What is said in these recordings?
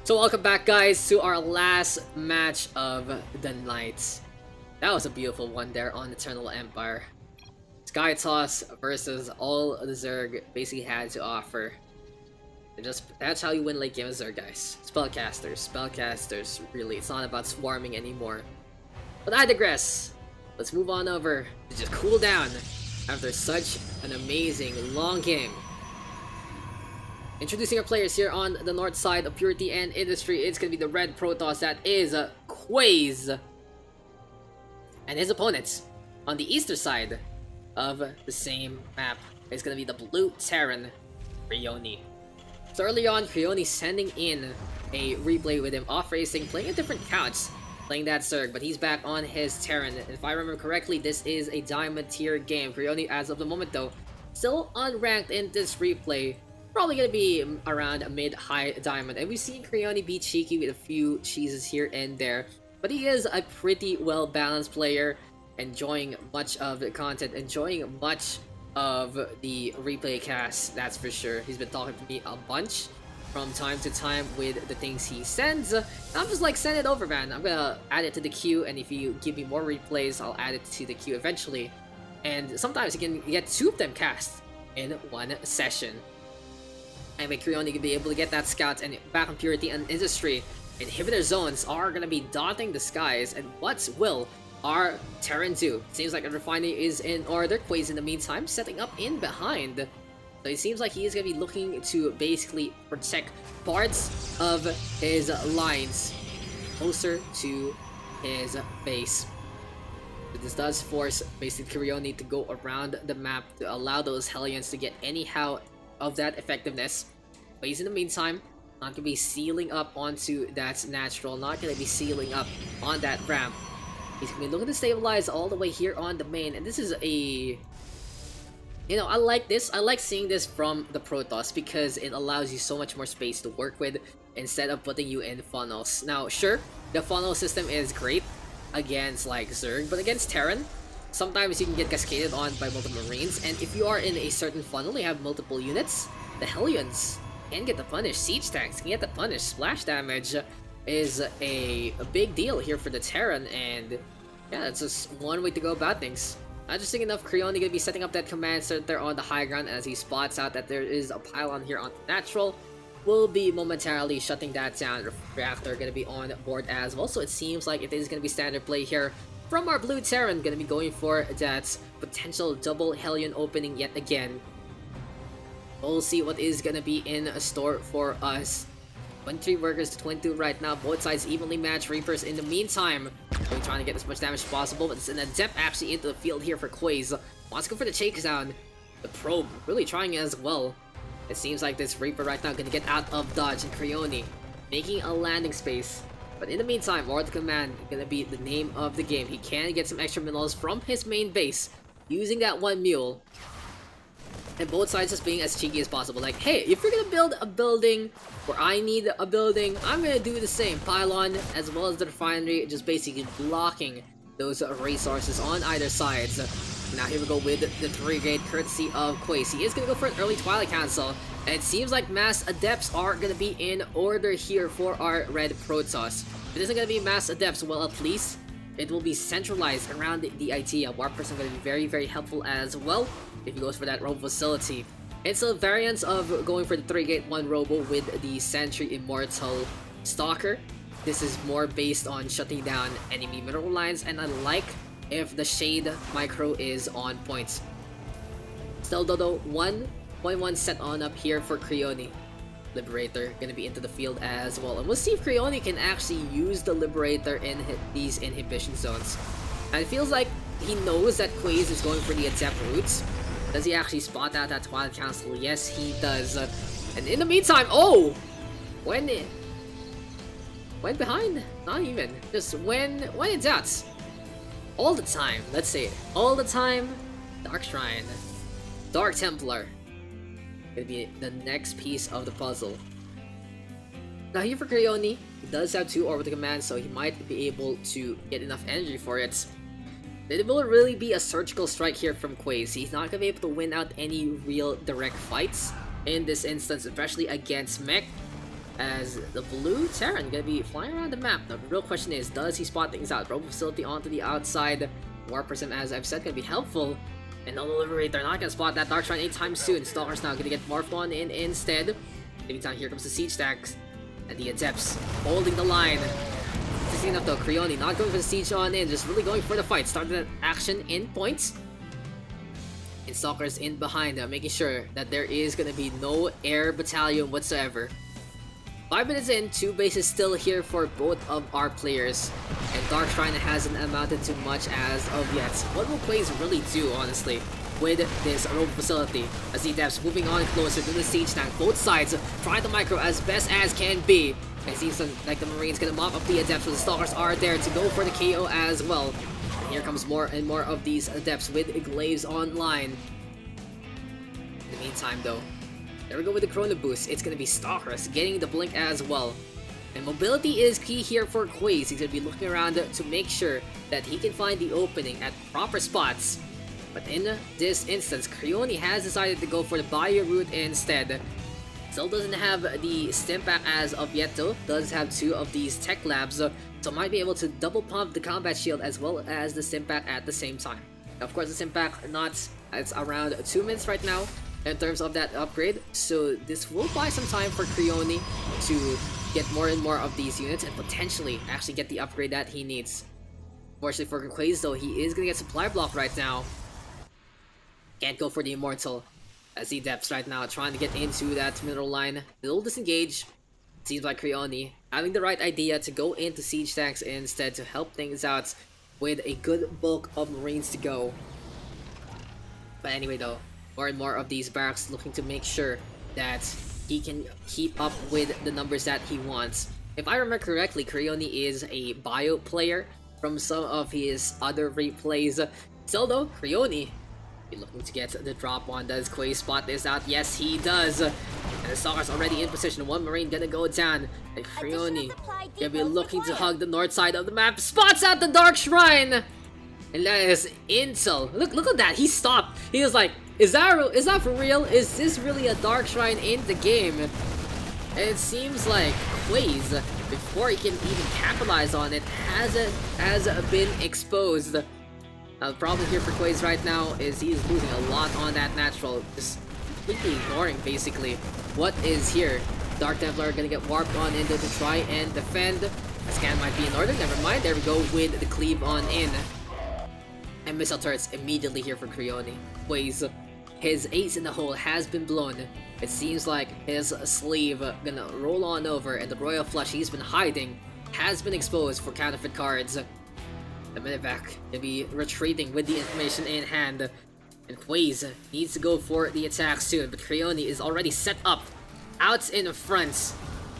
So welcome back, guys, to our last match of the night. That was a beautiful one there on Eternal Empire. Sky Toss versus all the Zerg basically had to offer. That's how you win late game with Zerg, guys. Spellcasters, really. It's not about swarming anymore. But I digress. Let's move on over to just cool down after such an amazing long game. Introducing our players here on the north side of Purity and Industry, it's going to be the red Protoss that is QuaeZZ. And his opponents on the eastern side of the same map is going to be the blue Terran, Krioni. So early on, Krioni sending in a replay with him off racing, playing a different couch, playing that Zerg, but he's back on his Terran. If I remember correctly, this is a diamond tier game. Krioni, as of the moment though, still unranked in this replay. Probably gonna be around a mid-high diamond, and we've seen Krioni be cheeky with a few cheeses here and there, but he is a pretty well-balanced player, enjoying much of the content, enjoying much of the replay cast, that's for sure. He's been talking to me a bunch from time to time with the things he sends. I'm just like, send it over, man. I'm gonna add it to the queue, and if you give me more replays, I'll add it to the queue eventually. And sometimes you can get 2 of them cast in one session. And with Krioni to be able to get that scout and back on Purity and Industry, inhibitor zones are gonna be dotting the skies. And what will our Terran do? Seems like a refinery is in order. QuaeZZ in the meantime setting up in behind. So it seems like he is gonna be looking to basically protect parts of his lines closer to his base. But this does force basically Krioni to go around the map to allow those Hellions to get anyhow of that effectiveness. QuaeZZ in the meantime, not gonna be sealing up onto that natural, not gonna be sealing up on that ramp. He's gonna be looking to stabilize all the way here on the main, and this is a... You know, I like this. I like seeing this from the Protoss because it allows you so much more space to work with instead of putting you in funnels. Now, sure, the funnel system is great against like Zerg, but against Terran, sometimes you can get cascaded on by multiple Marines, and if you are in a certain funnel, you have multiple units, the Hellions can get the punish, siege tanks can get the punish, splash damage is a big deal here for the Terran, and yeah, that's just one way to go about things. Interesting enough, Krioni gonna be setting up that command center on the high ground as he spots out that there is a pylon here on the natural. Will be momentarily shutting that down. Reactor gonna be on board as well, so it seems like it is gonna be standard play here from our blue Terran, gonna be going for that potential double Hellion opening yet again. We'll see what is gonna be in store for us. 23 workers to 22 right now, both sides evenly matched. Reapers in the meantime, really trying to get as much damage as possible, but it's an adept actually into the field here for QuaeZZ. Wants to go for the takedown. The probe really trying as well. It seems like this Reaper right now gonna get out of dodge, and Krioni making a landing space. But in the meantime, Lord Command gonna be the name of the game. He can get some extra minerals from his main base using that one mule. And both sides just being as cheeky as possible. Like, hey, if you're gonna build a building where I need a building, I'm gonna do the same. Pylon as well as the refinery, just basically blocking those resources on either sides. Now here we go with the 3-grade courtesy of QuaeZZ. He is gonna go for an early Twilight Council. And it seems like mass adepts are gonna be in order here for our red Protoss. If it isn't gonna be mass adepts, well, at least it will be centralized around the idea. Warp person gonna be very, very helpful as well if he goes for that robo facility. It's a variance of going for the 3-gate 1 robo with the Sentry Immortal Stalker. This is more based on shutting down enemy mineral lines, and I like if the Shade Micro is on point. Still though, 1.1 set on up here for Krioni. Liberator gonna be into the field as well, and we'll see if Krioni can actually use the Liberator in these inhibition zones. And it feels like he knows that QuaeZZ is going for the adept routes. Does he actually spot out that Twilight Council? Yes, he does. And in the meantime, oh! Went behind? Not even. Just when in doubt. All the time, let's say it. All the time, Dark Shrine. Dark Templar. Gonna be the next piece of the puzzle. Now here for Krioni, he does have 2 orbital commands, so he might be able to get enough energy for it. It will really be a surgical strike here from QuaeZZ. He's not gonna be able to win out any real direct fights in this instance, especially against mech. as the blue Terran gonna be flying around the map. The real question is, does he spot things out? Robo Facility onto the outside. Warpersm, as I've said, gonna be helpful. And no delivery, they're not gonna spot that Dark Shrine anytime soon. Stalker's now gonna get morphed on in instead. Meantime, here comes the Siege Daks. And the Adepts holding the line. Interesting enough though, Krioni not going for the Siege on in, just really going for the fight. Started that action in points. And Stalker's in behind them, making sure that there is gonna be no air battalion whatsoever. 5 minutes in, 2 bases still here for both of our players. And Dark Shrine hasn't amounted to much as of yet. What will QuaeZZ really do, honestly, with this Robo Facility? As the Adepts moving on closer to the Siege Tank. Both sides trying to micro as best as can be. It seems like the Marines gonna mop up the Adepts, but the Stalkers are there to go for the KO as well. And here comes more and more of these Adepts with Glaives online. In the meantime though, there we go with the Chrono Boost. It's gonna be Stalkers getting the blink as well. And mobility is key here for QuaeZZ. He's gonna be looking around to make sure that he can find the opening at proper spots. But in this instance, Krioni has decided to go for the bio route instead. Still doesn't have the Stimpak as of yet though. Does have 2 of these tech labs, so might be able to double pump the combat shield as well as the Stimpak at the same time. Now, of course, the Stimpak it's around 2 minutes right now in terms of that upgrade, so this will buy some time for Krioni to get more and more of these units and potentially actually get the upgrade that he needs. Fortunately for QuaeZZ though, he is gonna get supply block right now. Can't go for the Immortal, as the Adepts right now trying to get into that middle line. They'll disengage. Seems like Krioni having the right idea to go into Siege Tanks instead to help things out with a good bulk of Marines to go. But anyway though, more and more of these barracks looking to make sure that he can keep up with the numbers that he wants. If I remember correctly, Krioni is a bio player from some of his other replays. Still though, Krioni looking to get the drop on. Does QuaeZZ spot this out? Yes, he does. And the Stalker's already in position. 1 Marine gonna go down. And Krioni gonna be looking to hug the north side of the map. Spots out the Dark Shrine! And that is intel. Look at that. He stopped. He was like, is that for real? Is this really a Dark Shrine in the game? And it seems like QuaeZZ, before he can even capitalize on it, has been exposed. Now, the problem here for QuaeZZ right now is he is losing a lot on that natural, just completely ignoring basically what is here. Dark Templar gonna get warped on into to try and defend. The scan might be in order, never mind. There we go with the cleave on in. And missile turrets immediately here for Krioni. QuaeZZ, his ace in the hole has been blown. It seems like his sleeve gonna roll on over, and the Royal Flush he's been hiding has been exposed for counterfeit cards. The medevac gonna be retreating with the information in hand. And QuaeZZ needs to go for the attack soon, but Krioni is already set up out in front.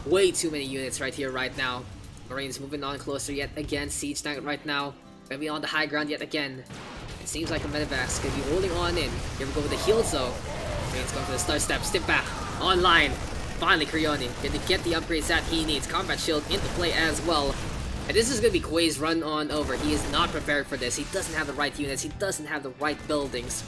Way too many units right here, right now. Marines moving on closer yet again. Siege Tank right now. Gonna be on the high ground yet again. It seems like the medevac's gonna be holding on in. Here we go with the heals though. Marines going for the start step. Stimpak online. Finally, Krioni gonna get the upgrades that he needs. Combat shield into play as well. And this is going to be QuaeZZ run on over. He is not prepared for this. He doesn't have the right units. He doesn't have the right buildings.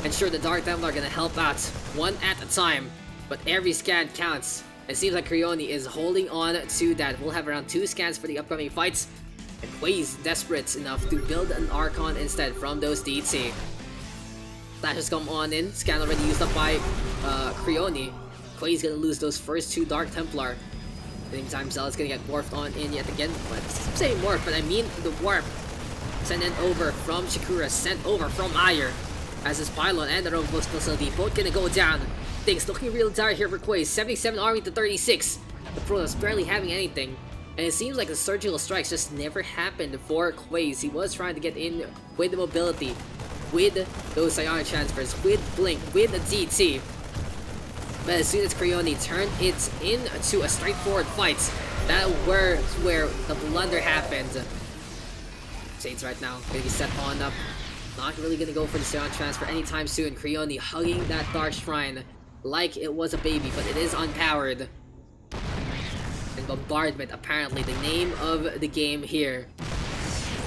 And sure, the Dark Templar are going to help out one at a time. But every scan counts. It seems like Krioni is holding on to that. We'll have around 2 scans for the upcoming fights. And QuaeZZ desperate enough to build an Archon instead from those DT. Flashes come on in. Scan already used up by Krioni. QuaeZZ going to lose those first 2 Dark Templar. The meantime, Zealot's gonna get warped on in yet again. But I'm saying warp, but I mean the warp. Sent in over from Shakura, sent over from Ayer. As his pylon and the Robo Facility both gonna go down. Things looking real dire here for QuaeZZ. 77 army to 36. The Protoss barely having anything. And it seems like the surgical strikes just never happened for QuaeZZ. He was trying to get in with the mobility, with those psionic transfers, with Blink, with the DT. But as soon as Krioni turned it into a straightforward fight, that was where the blunder happened. Saints right now gonna be set on up. Not really gonna go for the Psion transfer anytime soon. Krioni hugging that Dark Shrine like it was a baby, but it is unpowered. And Bombardment, apparently the name of the game here.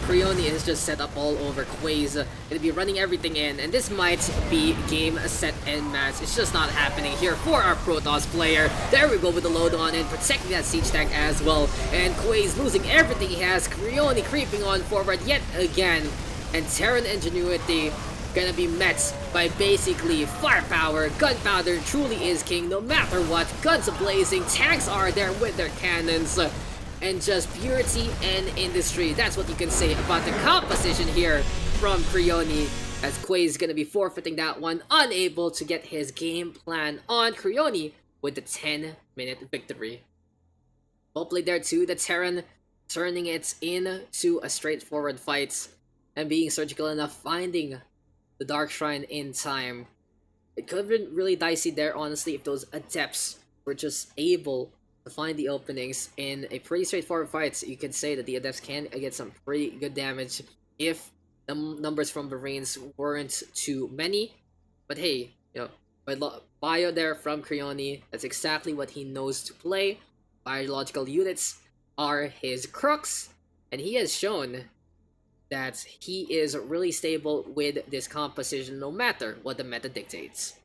Krioni is just set up all over QuaeZZ. Gonna be running everything in, and this might be game, set, and match. It's just not happening here for our Protoss player. There we go with the load on and protecting that siege tank as well. And QuaeZZ losing everything he has. Krioni creeping on forward yet again. And Terran Ingenuity gonna be met by basically firepower. Gunpowder truly is king no matter what. Guns blazing, tanks are there with their cannons. And just purity and industry. That's what you can say about the composition here from Krioni, as QuaeZZ is gonna be forfeiting that one, unable to get his game plan on. Krioni with the 10-minute victory. Well played there too, the Terran turning it into a straightforward fight and being surgical enough, finding the Dark Shrine in time. It could have been really dicey there, honestly, if those Adepts were just able to find the openings in a pretty straightforward fight. So you can say that the Adepts can get some pretty good damage if the numbers from Marines weren't too many. But hey, you know, bio there from Krioni, that's exactly what he knows to play. Biological units are his crux, and he has shown that he is really stable with this composition no matter what the meta dictates.